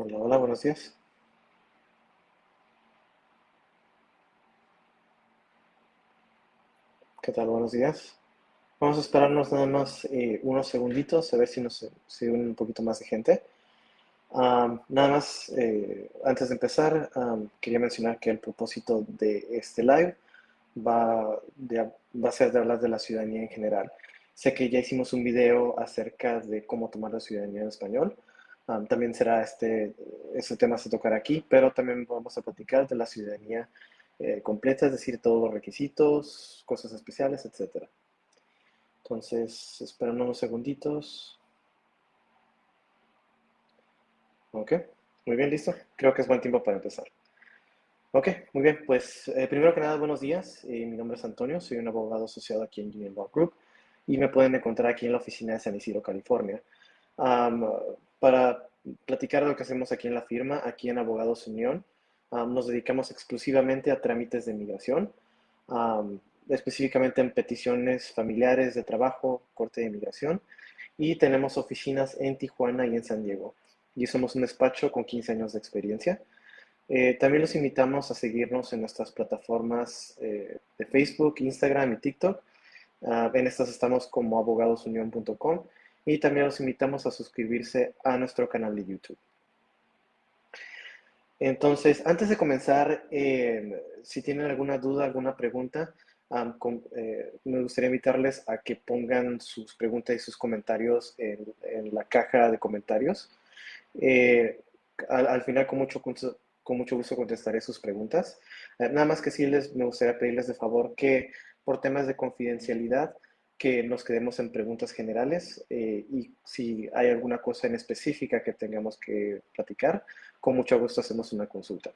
Hola, hola, buenos días. ¿Qué tal? Buenos días. Vamos a esperarnos nada más unos segunditos a ver si nos sigue un poquito más de gente. Nada más, antes de empezar, quería mencionar que el propósito de este live va a ser de hablar de la ciudadanía en general. Sé que ya hicimos un video acerca de cómo tomar la ciudadanía en español. También será este tema se tocará aquí, pero también vamos a platicar de la ciudadanía completa, es decir, todos los requisitos, cosas especiales, etcétera. Entonces, esperando unos segunditos. Ok, muy bien, listo. Creo que es buen tiempo para empezar. Ok, muy bien, pues primero que nada, buenos días. Mi nombre es Antonio, soy un abogado asociado aquí en Union Law Group y me pueden encontrar aquí en la oficina de San Isidro, California. Am, para platicar de lo que hacemos aquí en la firma, aquí en Abogados Unión, nos dedicamos exclusivamente a trámites de inmigración, am, específicamente en peticiones familiares de trabajo, corte de inmigración, y tenemos oficinas en Tijuana y en San Diego. Y somos un despacho con 15 años de experiencia. También los invitamos a seguirnos en nuestras plataformas de Facebook, Instagram y TikTok. En estas estamos como abogadosunión.com y también los invitamos a suscribirse a nuestro canal de YouTube. Entonces, antes de comenzar, si tienen alguna duda, alguna pregunta, me gustaría invitarles a que pongan sus preguntas y sus comentarios en la caja de comentarios. Eh, al final, con mucho gusto contestaré sus preguntas. Nada más que sí me gustaría pedirles de favor que por temas de confidencialidad, que nos quedemos en preguntas generales y si hay alguna cosa en específica que tengamos que platicar, con mucho gusto hacemos una consulta.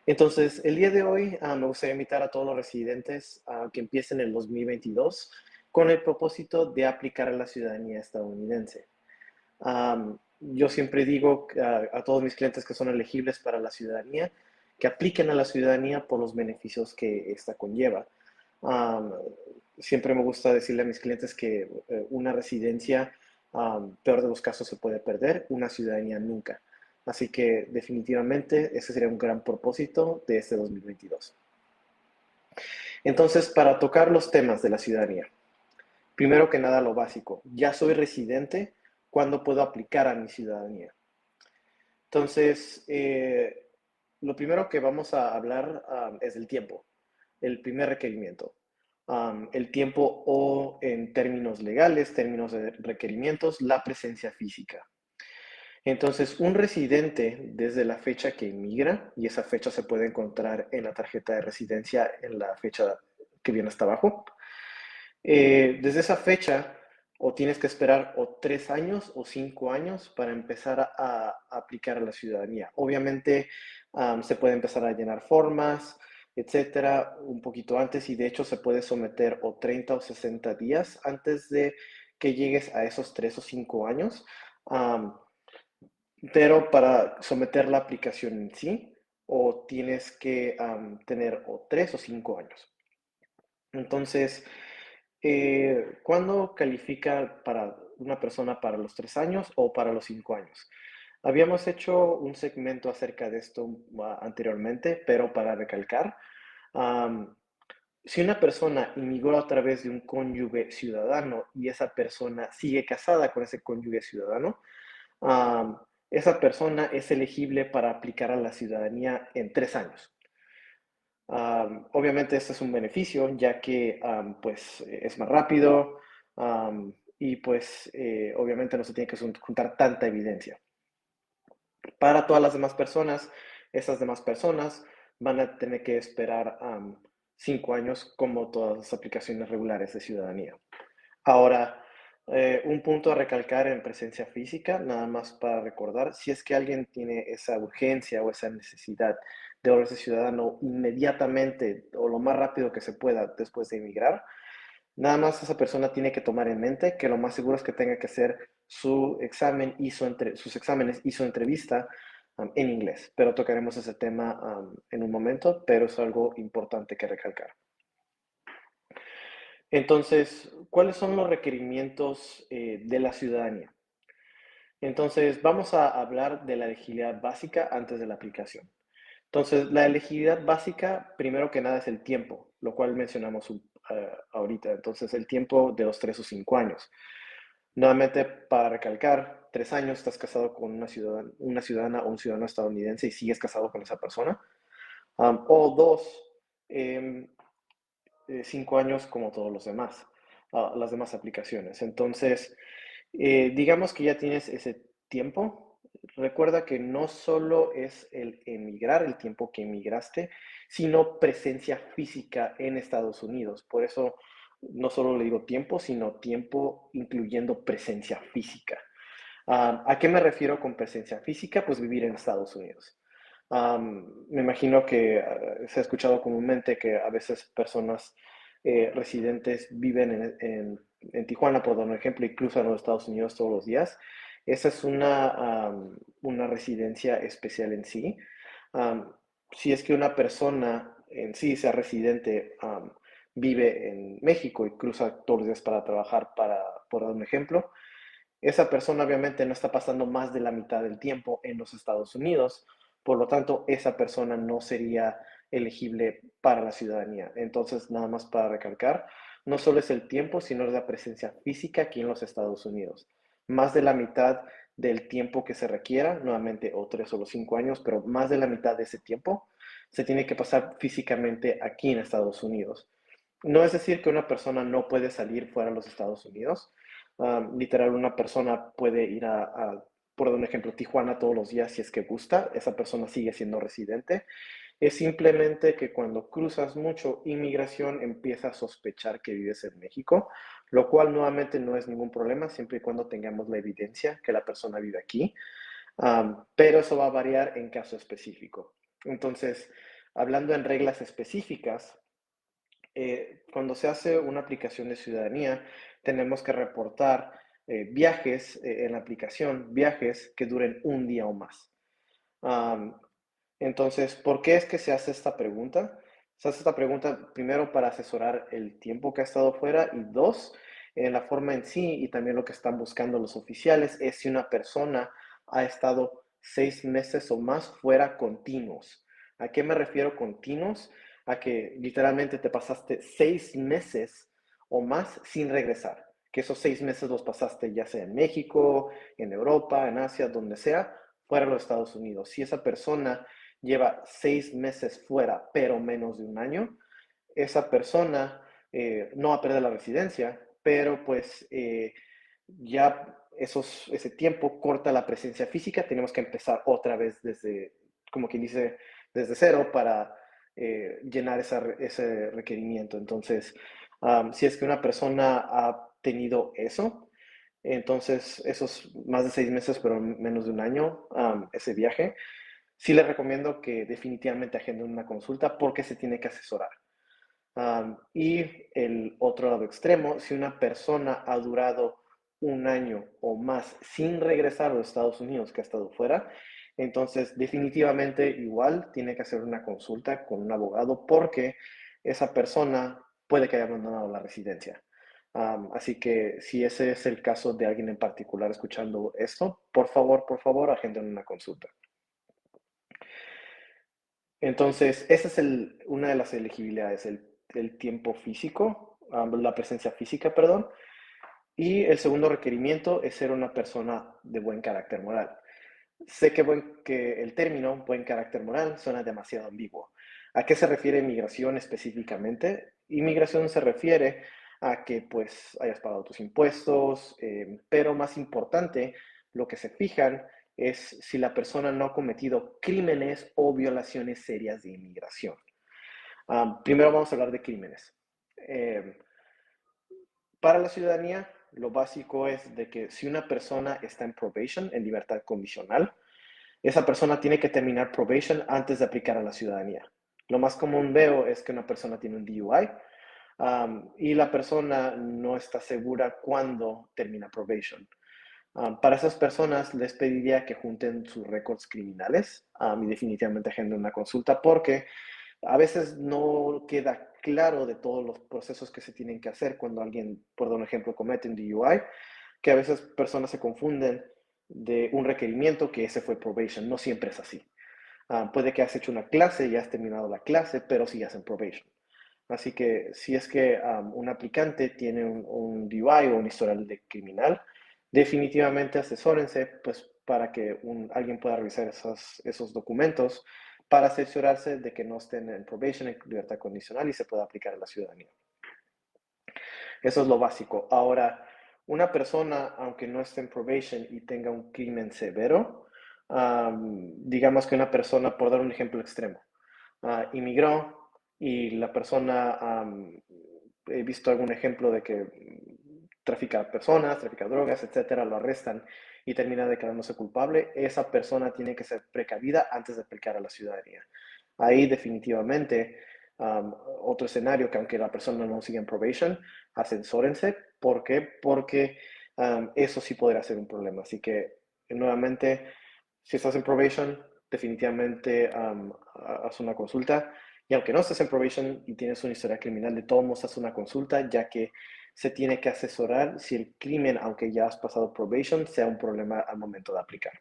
Entonces, el día de hoy me gustaría invitar a todos los residentes a que empiecen el 2022 con el propósito de aplicar a la ciudadanía estadounidense. Yo siempre digo a todos mis clientes que son elegibles para la ciudadanía, que apliquen a la ciudadanía por los beneficios que esta conlleva. Um, Siempre me gusta decirle a mis clientes que una residencia, peor de los casos, se puede perder, una ciudadanía nunca. Así que definitivamente ese sería un gran propósito de este 2022. Entonces, para tocar los temas de la ciudadanía, primero que nada lo básico, ya soy residente, ¿cuándo puedo aplicar a mi ciudadanía? Entonces, lo primero que vamos a hablar es del tiempo, el primer requerimiento. El tiempo o en términos legales, términos de requerimientos, la presencia física. Entonces, un residente desde la fecha que inmigra, y esa fecha se puede encontrar en la tarjeta de residencia en la fecha que viene hasta abajo, desde esa fecha o tienes que esperar o 3 años o 5 años para empezar a aplicar a la ciudadanía. Obviamente se puede empezar a llenar formas, etcétera, un poquito antes y de hecho se puede someter o 30 o 60 días antes de que llegues a esos 3 o 5 años. Um, pero para someter la aplicación en sí, o tienes que tener o 3 o 5 años. Entonces, ¿cuándo califica para una persona para los 3 años o para los 5 años? Habíamos hecho un segmento acerca de esto anteriormente, pero para recalcar, am, si una persona inmigró a través de un cónyuge ciudadano y esa persona sigue casada con ese cónyuge ciudadano, am, esa persona es elegible para aplicar a la ciudadanía en 3 años. Obviamente este es un beneficio ya que pues es más rápido y pues obviamente no se tiene que juntar tanta evidencia. Para todas las demás personas, esas demás personas van a tener que esperar 5 años como todas las aplicaciones regulares de ciudadanía. Ahora, un punto a recalcar en presencia física, nada más para recordar, si es que alguien tiene esa urgencia o esa necesidad de volverse ciudadano inmediatamente o lo más rápido que se pueda después de emigrar, nada más esa persona tiene que tomar en mente que lo más seguro es que tenga que hacer su examen y sus exámenes y su entrevista en inglés, pero tocaremos ese tema en un momento, pero es algo importante que recalcar. Entonces, ¿cuáles son los requerimientos de la ciudadanía? Entonces, vamos a hablar de la elegibilidad básica antes de la aplicación. Entonces, la elegibilidad básica, primero que nada, es el tiempo, lo cual mencionamos ahorita. Entonces, el tiempo de los 3 o 5 años. Nuevamente, para recalcar, 3 años estás casado con una ciudadana o un ciudadano estadounidense y sigues casado con esa persona. O dos, em, 5 años como todos los demás, las demás aplicaciones. Entonces, digamos que ya tienes ese tiempo. Recuerda que no solo es el emigrar, el tiempo que emigraste, sino presencia física en Estados Unidos. Por eso no solo le digo tiempo, sino tiempo incluyendo presencia física. ¿A qué me refiero con presencia física? Pues vivir en Estados Unidos. Me imagino que se ha escuchado comúnmente que a veces personas residentes viven en Tijuana, por dar un ejemplo, y cruzan los Estados Unidos todos los días. Esa es una residencia especial en sí. Am, si es que una persona en sí, sea residente, vive en México y cruza todos los días para trabajar, por dar un ejemplo, esa persona obviamente no está pasando más de la mitad del tiempo en los Estados Unidos, por lo tanto, esa persona no sería elegible para la ciudadanía. Entonces, nada más para recalcar, no solo es el tiempo, sino la presencia física aquí en los Estados Unidos. Más de la mitad del tiempo que se requiera, nuevamente, o 3 o 5 años, pero más de la mitad de ese tiempo se tiene que pasar físicamente aquí en Estados Unidos. No es decir que una persona no puede salir fuera de los Estados Unidos. Literal, una persona puede ir por un ejemplo, Tijuana todos los días si es que gusta. Esa persona sigue siendo residente. Es simplemente que cuando cruzas mucho, inmigración empieza a sospechar que vives en México, lo cual nuevamente no es ningún problema, siempre y cuando tengamos la evidencia que la persona vive aquí. Pero eso va a variar en caso específico. Entonces, hablando en reglas específicas, cuando se hace una aplicación de ciudadanía, tenemos que reportar viajes en la aplicación, viajes que duren un día o más. Um, entonces, ¿por qué es que se hace esta pregunta? Se hace esta pregunta primero para asesorar el tiempo que ha estado fuera y dos, la forma en sí y también lo que están buscando los oficiales es si una persona ha estado 6 meses o más fuera continuos. ¿A qué me refiero continuos? A que literalmente te pasaste 6 meses o más sin regresar. Que esos 6 meses los pasaste ya sea en México, en Europa, en Asia, donde sea, fuera de los Estados Unidos. Si esa persona lleva 6 meses fuera, pero menos de un año, esa persona no va a perder la residencia, pero pues ya ese tiempo corta la presencia física, tenemos que empezar otra vez desde, como quien dice, desde cero para llenar ese requerimiento. Entonces, si es que una persona ha tenido eso, entonces esos más de 6 meses, pero menos de un año, ese viaje, sí les recomiendo que definitivamente agenden una consulta porque se tiene que asesorar. Y el otro lado extremo, si una persona ha durado un año o más sin regresar a los Estados Unidos, que ha estado fuera, entonces definitivamente igual tiene que hacer una consulta con un abogado porque esa persona puede que haya abandonado la residencia. Así que si ese es el caso de alguien en particular escuchando esto, por favor, agenden una consulta. Entonces, esa es una de las elegibilidades, el tiempo físico, la presencia física, perdón. Y el segundo requerimiento es ser una persona de buen carácter moral. Sé que el término buen carácter moral suena demasiado ambiguo. ¿A qué se refiere inmigración específicamente? Inmigración se refiere a que pues hayas pagado tus impuestos, pero más importante, lo que se fijan es si la persona no ha cometido crímenes o violaciones serias de inmigración. Primero vamos a hablar de crímenes. Eh, para la ciudadanía, lo básico es de que si una persona está en probation, en libertad condicional, esa persona tiene que terminar probation antes de aplicar a la ciudadanía. Lo más común veo es que una persona tiene un DUI y la persona no está segura cuándo termina probation. Para esas personas les pediría que junten sus récords criminales y definitivamente agenden una consulta porque a veces no queda claro de todos los procesos que se tienen que hacer cuando alguien, por dar un ejemplo, comete un DUI, que a veces personas se confunden. de un requerimiento que ese fue probation. No siempre es así. Puede que has hecho una clase y has terminado la clase, pero sigas en probation. Así que si es que un aplicante tiene un DUI o un historial de criminal, definitivamente asesórense pues, para que alguien pueda revisar esos documentos para asegurarse de que no estén en probation, en libertad condicional y se pueda aplicar a la ciudadanía. Eso es lo básico. Ahora, una persona, aunque no esté en probation y tenga un crimen severo, digamos que una persona, por dar un ejemplo extremo, inmigró y la persona, he visto algún ejemplo de que trafica personas, trafica drogas, etcétera, lo arrestan y termina declarándose culpable, esa persona tiene que ser precavida antes de aplicar a la ciudadanía. Ahí definitivamente otro escenario que aunque la persona no siga en probation, asesórense. ¿Por qué? Porque eso sí podría ser un problema. Así que, nuevamente, si estás en probation, definitivamente haz una consulta. Y aunque no estés en probation y tienes una historia criminal, de todos modos haz una consulta, ya que se tiene que asesorar si el crimen, aunque ya has pasado probation, sea un problema al momento de aplicar.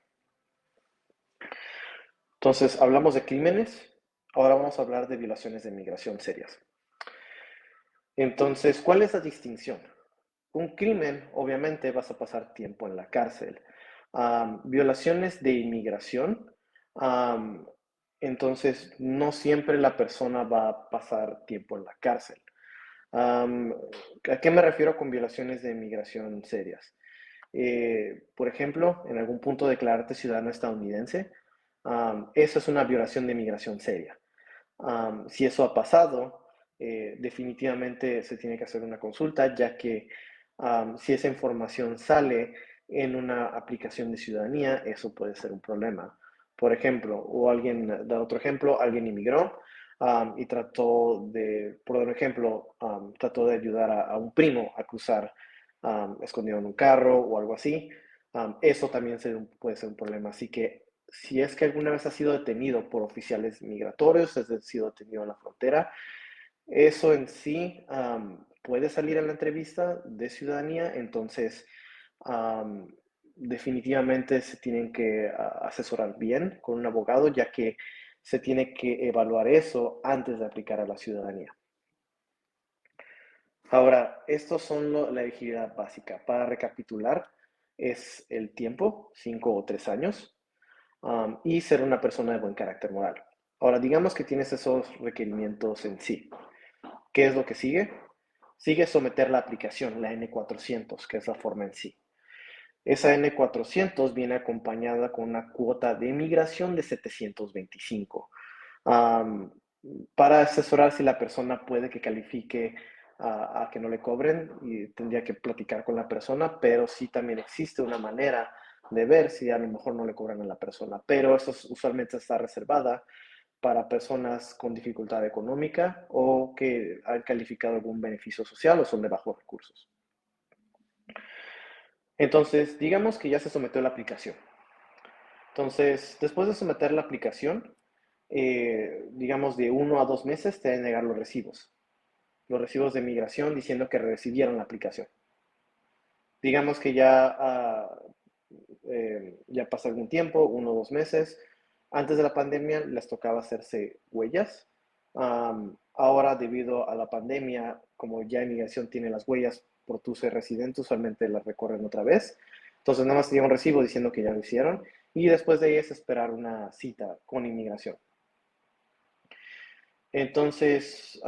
Entonces, hablamos de crímenes, ahora vamos a hablar de violaciones de migración serias. Entonces, ¿cuál es la distinción? Un crimen, obviamente, vas a pasar tiempo en la cárcel. Violaciones de inmigración, um, entonces no siempre la persona va a pasar tiempo en la cárcel. Um, ¿A qué me refiero con violaciones de inmigración serias? Por ejemplo, en algún punto declararte ciudadano estadounidense, eso es una violación de inmigración seria. Si eso ha pasado, definitivamente se tiene que hacer una consulta, ya que si esa información sale en una aplicación de ciudadanía, eso puede ser un problema. Por ejemplo, o alguien, da otro ejemplo, alguien inmigró y trató de, por un ejemplo, trató de ayudar a un primo a cruzar escondido en un carro o algo así. Eso también puede ser un problema. Así que si es que alguna vez ha sido detenido por oficiales migratorios, has sido detenido en la frontera, eso en sí puede salir en la entrevista de ciudadanía, entonces definitivamente se tienen que asesorar bien con un abogado, ya que se tiene que evaluar eso antes de aplicar a la ciudadanía. Ahora, estos son la elegibilidad básica. Para recapitular, es el tiempo, 5 o 3 años, y ser una persona de buen carácter moral. Ahora, digamos que tienes esos requerimientos en sí. ¿Qué es lo que sigue? Sigue someter la aplicación, la N400, que es la forma en sí. Esa N400 viene acompañada con una cuota de migración de 725 um, para asesorar si la persona puede que califique a que no le cobren y tendría que platicar con la persona, pero sí también existe una manera de ver si a lo mejor no le cobran a la persona, pero eso usualmente está reservada para personas con dificultad económica o que han calificado algún beneficio social o son de bajos recursos. Entonces, digamos que ya se sometió la aplicación. Entonces, después de someter la aplicación, digamos de 1 a 2 meses, te deben negar los recibos de migración diciendo que recibieron la aplicación. Digamos que ya pasa algún tiempo, 1 o 2 meses. Antes de la pandemia les tocaba hacerse huellas. Ahora, debido a la pandemia, como ya inmigración tiene las huellas por tu ser residente, usualmente las recorren otra vez. Entonces, nada más te llega un recibo diciendo que ya lo hicieron. Y después de ahí es esperar una cita con inmigración. Entonces,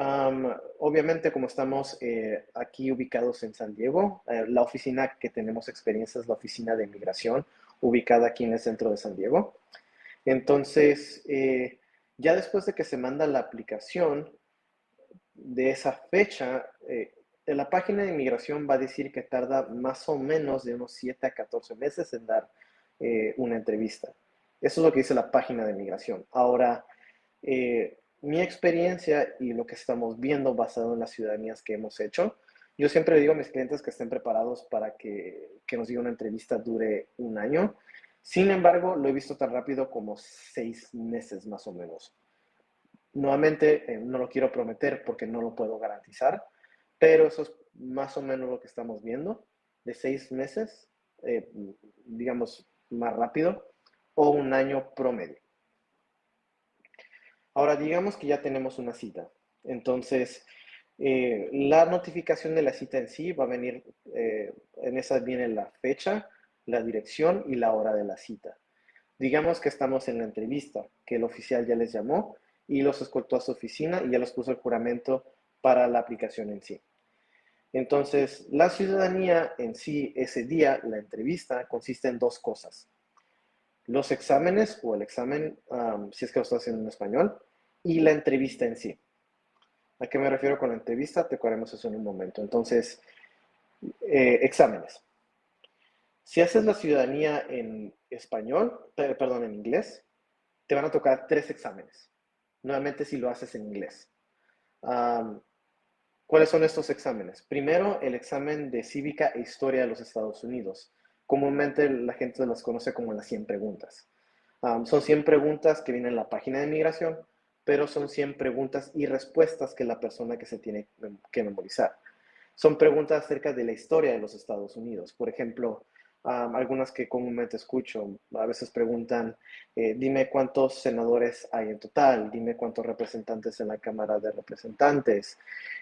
obviamente como estamos aquí ubicados en San Diego, la oficina que tenemos experiencia es la oficina de inmigración, ubicada aquí en el centro de San Diego. Entonces, ya después de que se manda la aplicación de esa fecha, la página de inmigración va a decir que tarda más o menos de unos 7 a 14 meses en dar una entrevista. Eso es lo que dice la página de inmigración. Ahora, mi experiencia y lo que estamos viendo basado en las ciudadanías que hemos hecho, yo siempre digo a mis clientes que estén preparados para que nos diga una entrevista dure un año. Sin embargo, lo he visto tan rápido como 6 meses más o menos. Nuevamente, no lo quiero prometer porque no lo puedo garantizar, pero eso es más o menos lo que estamos viendo, de 6 meses, digamos, más rápido o un año promedio. Ahora, digamos que ya tenemos una cita. Entonces, la notificación de la cita en sí va a venir, en esa viene la fecha, la dirección y la hora de la cita. Digamos que estamos en la entrevista, que el oficial ya les llamó y los escoltó a su oficina y ya les puso el juramento para la aplicación en sí. Entonces, la ciudadanía en sí, ese día, la entrevista, consiste en dos cosas. Los exámenes o el examen, si es que lo estás haciendo en español, y la entrevista en sí. ¿A qué me refiero con la entrevista? Te haremos eso en un momento. Entonces, exámenes. Si haces la ciudadanía en español, perdón, en inglés, te van a tocar tres exámenes. Nuevamente si lo haces en inglés. ¿Cuáles son estos exámenes? Primero, el examen de cívica e historia de los Estados Unidos. Comúnmente la gente las conoce como las 100 preguntas. Son 100 preguntas que vienen en la página de migración, pero son 100 preguntas y respuestas que la persona que se tiene que memorizar. Son preguntas acerca de la historia de los Estados Unidos. Por ejemplo, algunas que comúnmente escucho, a veces preguntan, dime cuántos senadores hay en total, dime cuántos representantes en la Cámara de Representantes,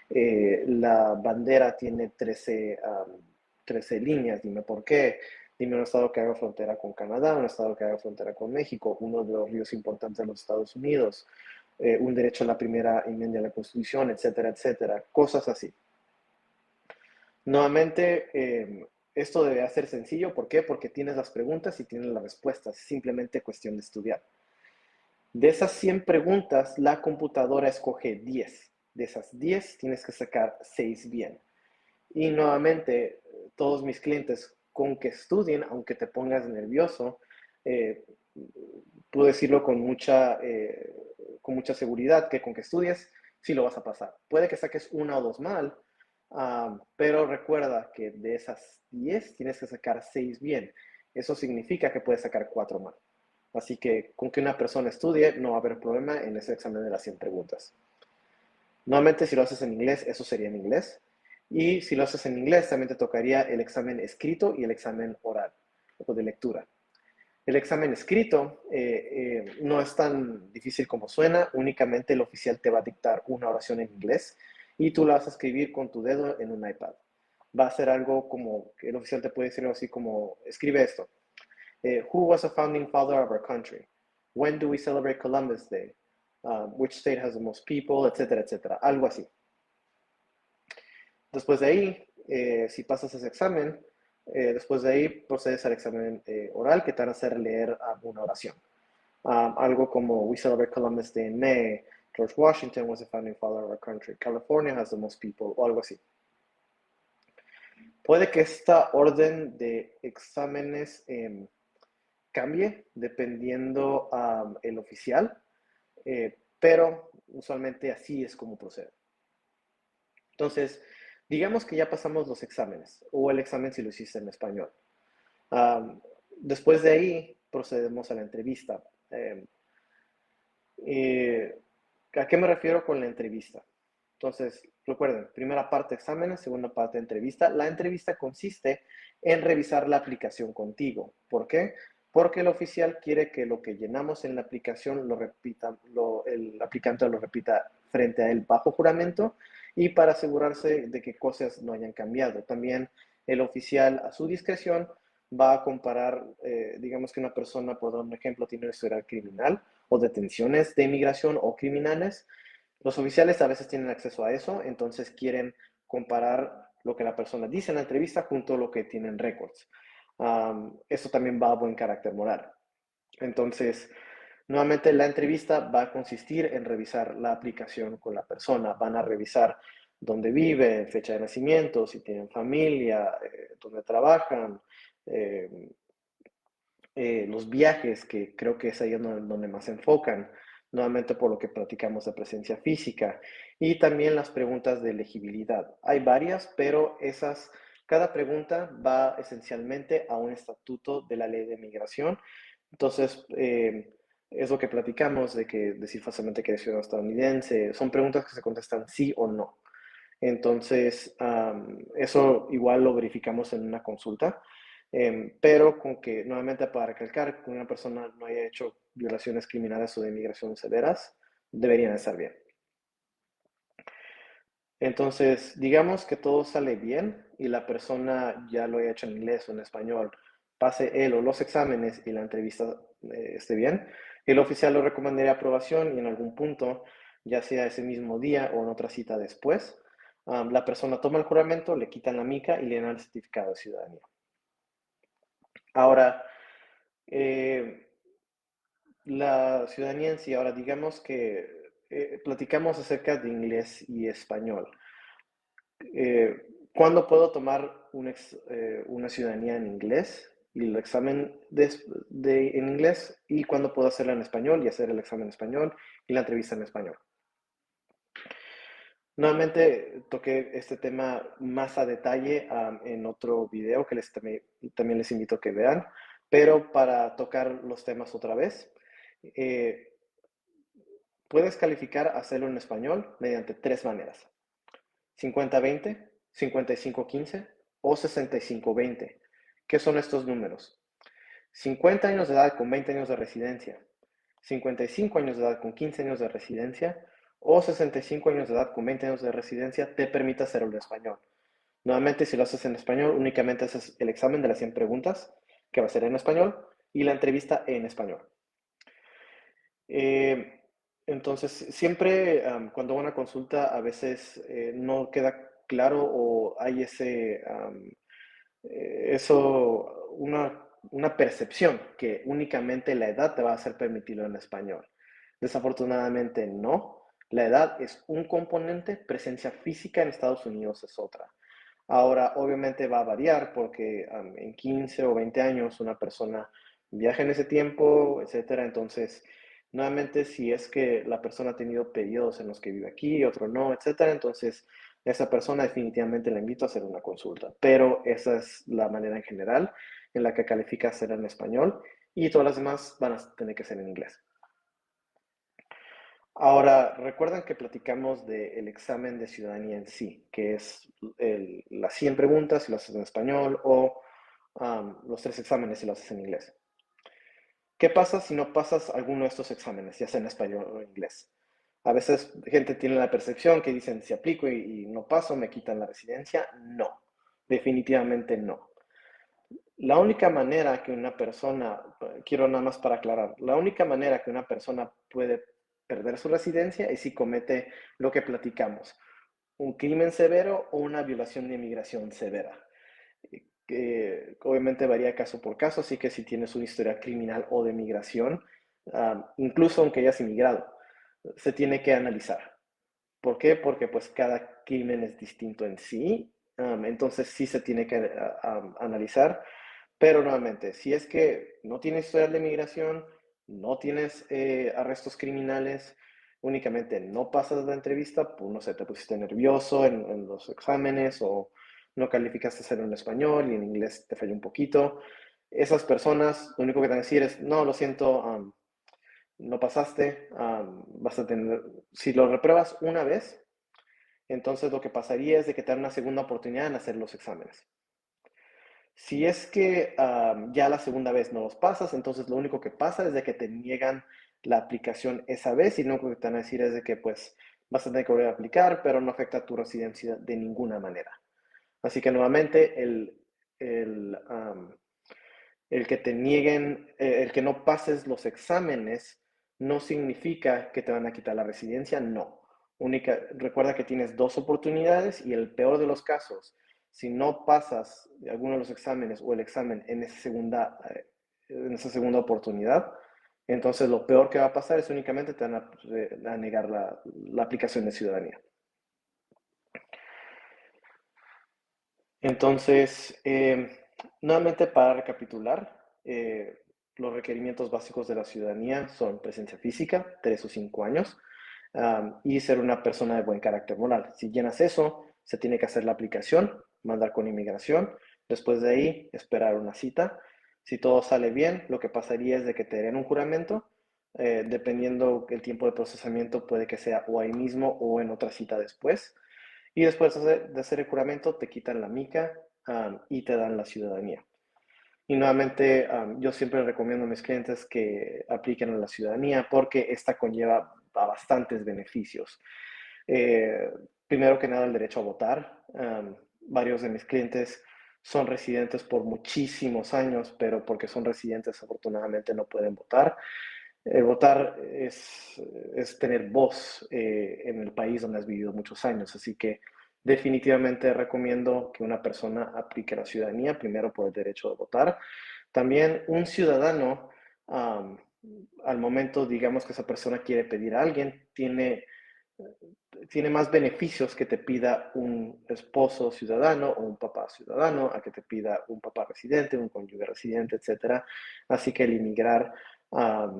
la bandera tiene 13 líneas, dime por qué, dime un estado que haga frontera con Canadá, un estado que haga frontera con México, uno de los ríos importantes de los Estados Unidos, un derecho a la primera enmienda de la Constitución, etcétera, etcétera, cosas así. Nuevamente, esto debe ser sencillo. ¿Por qué? Porque tienes las preguntas y tienes las respuestas. Es simplemente cuestión de estudiar. De esas 100 preguntas, la computadora escoge 10. De esas 10, tienes que sacar 6 bien. Y nuevamente, todos mis clientes, con que estudien, aunque te pongas nervioso, eh, puedo decirlo con mucha seguridad, que con que estudies, sí lo vas a pasar. Puede que saques una o dos mal, pero recuerda que de esas 10 tienes que sacar 6 bien. Eso significa que puedes sacar 4 mal. Así que con que una persona estudie, no va a haber problema en ese examen de las 100 preguntas. Nuevamente, si lo haces en inglés, eso sería en inglés. Y si lo haces en inglés, también te tocaría el examen escrito y el examen oral o de lectura. El examen escrito no es tan difícil como suena, únicamente el oficial te va a dictar una oración en inglés y tú la vas a escribir con tu dedo en un iPad. Va a ser algo como, que el oficial te puede decir algo así como, escribe esto. Who was the founding father of our country? When do we celebrate Columbus Day? Which state has the most people? Etcétera, etcétera. Algo así. Después de ahí, si pasas ese examen, después de ahí procedes al examen oral que te van a hacer leer una oración. Algo como We celebrate Columbus Day in May, George Washington was the founding father of our country, California has the most people, o algo así. Puede que esta orden de exámenes cambie dependiendo el oficial, pero usualmente así es como procede. Entonces, digamos que ya pasamos los exámenes, o el examen si lo hiciste en español. Después de ahí procedemos a la entrevista. ¿A qué me refiero con la entrevista? Entonces, recuerden, primera parte exámenes, segunda parte entrevista. La entrevista consiste en revisar la aplicación contigo. ¿Por qué? Porque el oficial quiere que lo que llenamos en la aplicación lo repita, el aplicante lo repita frente a él bajo juramento y para asegurarse de que cosas no hayan cambiado. También el oficial a su discreción va a comparar, digamos que una persona, por dar un ejemplo, tiene un historial criminal o detenciones de inmigración o criminales. Los oficiales a veces tienen acceso a eso, entonces quieren comparar lo que la persona dice en la entrevista junto a lo que tienen récords. Eso también va a buen carácter moral. Entonces, nuevamente la entrevista va a consistir en revisar la aplicación con la persona. Van a revisar dónde vive, fecha de nacimiento, si tienen familia, dónde trabajan, eh, los viajes, que creo que es ahí donde más se enfocan, nuevamente por lo que platicamos de presencia física, y también las preguntas de elegibilidad. Hay varias, pero cada pregunta va esencialmente a un estatuto de la ley de migración. Entonces, es lo que platicamos de que decir fácilmente que eres ciudadano estadounidense. Son preguntas que se contestan sí o no. Entonces, eso igual lo verificamos en una consulta. pero con que, nuevamente para recalcar, que una persona no haya hecho violaciones criminales o de inmigración severas, deberían estar bien. Entonces, digamos que todo sale bien y la persona ya lo haya hecho en inglés o en español, pase él o los exámenes y la entrevista esté bien, el oficial lo recomendaría aprobación y en algún punto, ya sea ese mismo día o en otra cita después, la persona toma el juramento, le quitan la mica y le dan el certificado de ciudadanía. Ahora, eh, la ciudadanía en sí, ahora digamos que platicamos acerca de inglés y español. ¿Cuándo puedo tomar una ciudadanía en inglés y el examen en inglés? ¿Y cuándo puedo hacerla en español y hacer el examen en español y la entrevista en español? Nuevamente toqué este tema más a detalle en otro video que también les invito a que vean, pero para tocar los temas otra vez, eh, puedes calificar a hacerlo en español mediante tres maneras: 50-20, 55-15 o 65-20. ¿Qué son estos números? 50 años de edad con 20 años de residencia, 55 años de edad con 15 años de residencia o 65 años de edad con 20 años de residencia te permite hacerlo en español. Nuevamente, si lo haces en español, únicamente haces el examen de las 100 preguntas, que va a ser en español, y la entrevista en español. Eh, entonces, siempre cuando hago una consulta, a veces no queda claro o hay una percepción que únicamente la edad te va a hacer permitirlo en español. Desafortunadamente no. La edad es un componente, presencia física en Estados Unidos es otra. Ahora, obviamente va a variar porque en 15 o 20 años una persona viaja en ese tiempo, etcétera. Entonces, nuevamente, si es que la persona ha tenido periodos en los que vive aquí y otro no, etcétera, entonces esa persona definitivamente la invito a hacer una consulta. Pero esa es la manera en general en la que califica ser en español y todas las demás van a tener que ser en inglés. Ahora, recuerdan que platicamos del examen de ciudadanía en sí, que es las 100 preguntas si lo haces en español o los tres exámenes si lo haces en inglés. ¿Qué pasa si no pasas alguno de estos exámenes, ya sea en español o en inglés? A veces gente tiene la percepción que dicen, si aplico y no paso, me quitan la residencia. No, definitivamente no. La única manera que una persona, quiero nada más para aclarar, la única manera que una persona puede perder su residencia es si comete lo que platicamos, un crimen severo o una violación de inmigración severa. Que obviamente varía caso por caso, así que si tienes una historia criminal o de migración, incluso aunque hayas inmigrado, se tiene que analizar. ¿Por qué? Porque pues cada crimen es distinto en sí, entonces sí se tiene que analizar, pero nuevamente, si es que no tienes historial de migración, no tienes arrestos criminales, únicamente no pasas la entrevista, pues no sé, te pusiste nervioso en los exámenes o no calificaste hacerlo en español y en inglés te falló un poquito, esas personas lo único que te van a decir es, no, lo siento, no pasaste, vas a tener, si lo repruebas una vez, entonces lo que pasaría es de que te dan una segunda oportunidad en hacer los exámenes. Si es que ya la segunda vez no los pasas, entonces lo único que pasa es de que te niegan la aplicación esa vez y lo único que te van a decir es de que pues vas a tener que volver a aplicar, pero no afecta tu residencia de ninguna manera. Así que nuevamente el, um, el que te nieguen, el que no pases los exámenes no significa que te van a quitar la residencia, no. Recuerda que tienes dos oportunidades y el peor de los casos, si no pasas alguno de los exámenes o el examen en esa segunda oportunidad, entonces lo peor que va a pasar es únicamente te van a negar la aplicación de ciudadanía. Entonces, nuevamente para recapitular, los requerimientos básicos de la ciudadanía son presencia física, 3 o 5 años, y ser una persona de buen carácter moral. Si llenas eso, se tiene que hacer la aplicación, mandar con inmigración, después de ahí esperar una cita. Si todo sale bien, lo que pasaría es de que te den un juramento, dependiendo el tiempo de procesamiento, puede que sea o ahí mismo o en otra cita después. Y después de hacer el juramento, te quitan la mica y te dan la ciudadanía. Y nuevamente, yo siempre recomiendo a mis clientes que apliquen a la ciudadanía porque esta conlleva a bastantes beneficios. Eh, Primero que nada, el derecho a votar. Varios de mis clientes son residentes por muchísimos años, pero porque son residentes, afortunadamente no pueden votar. Votar es tener voz en el país donde has vivido muchos años, así que definitivamente recomiendo que una persona aplique la ciudadanía, primero por el derecho de votar. También un ciudadano, um, al momento, digamos que esa persona quiere pedir a alguien, tiene más beneficios que te pida un esposo ciudadano o un papá ciudadano, a que te pida un papá residente, un cónyuge residente, etcétera. Así que el inmigrar a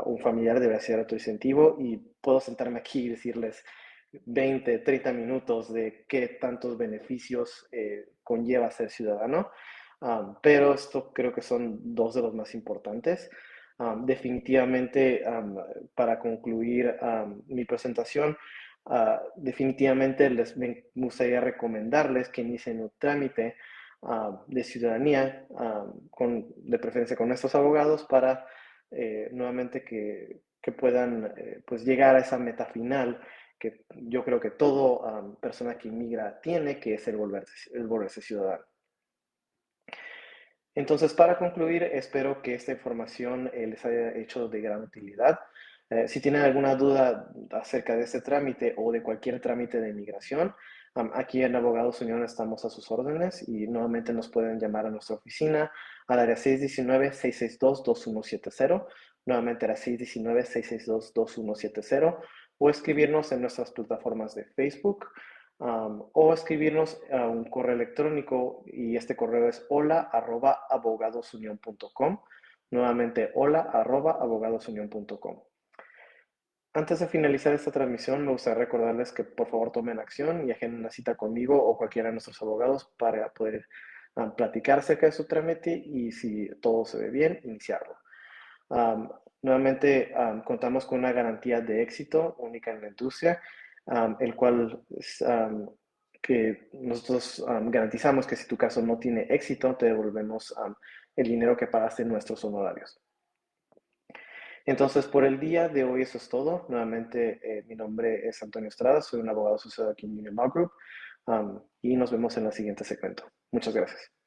un familiar debe ser otro incentivo y puedo sentarme aquí y decirles 20, 30 minutos de qué tantos beneficios conlleva ser ciudadano, pero esto creo que son dos de los más importantes. Definitivamente, para concluir mi presentación, definitivamente me gustaría recomendarles que inicien un trámite de ciudadanía, de preferencia con nuestros abogados, para nuevamente que puedan pues llegar a esa meta final que yo creo que todo persona que inmigra tiene, que es el volverse ciudadano. Entonces, para concluir, espero que esta información les haya hecho de gran utilidad. Si tienen alguna duda acerca de este trámite o de cualquier trámite de inmigración, aquí en Abogados Unión estamos a sus órdenes y nuevamente nos pueden llamar a nuestra oficina al área 619-662-2170, nuevamente era 619-662-2170, o escribirnos en nuestras plataformas de Facebook, o escribirnos a un correo electrónico, y este correo es hola@abogadosunion.com. Nuevamente, hola@abogadosunion.com. Antes de finalizar esta transmisión, me gustaría recordarles que por favor tomen acción y agenden una cita conmigo o cualquiera de nuestros abogados para poder platicar acerca de su trámite y, si todo se ve bien, iniciarlo. Nuevamente, contamos con una garantía de éxito única en la industria, el cual que nosotros garantizamos que si tu caso no tiene éxito, te devolvemos el dinero que pagaste en nuestros honorarios. Entonces, por el día de hoy eso es todo. Nuevamente, mi nombre es Antonio Estrada, soy un abogado asociado aquí en Union Law Group, y nos vemos en el siguiente segmento. Muchas gracias.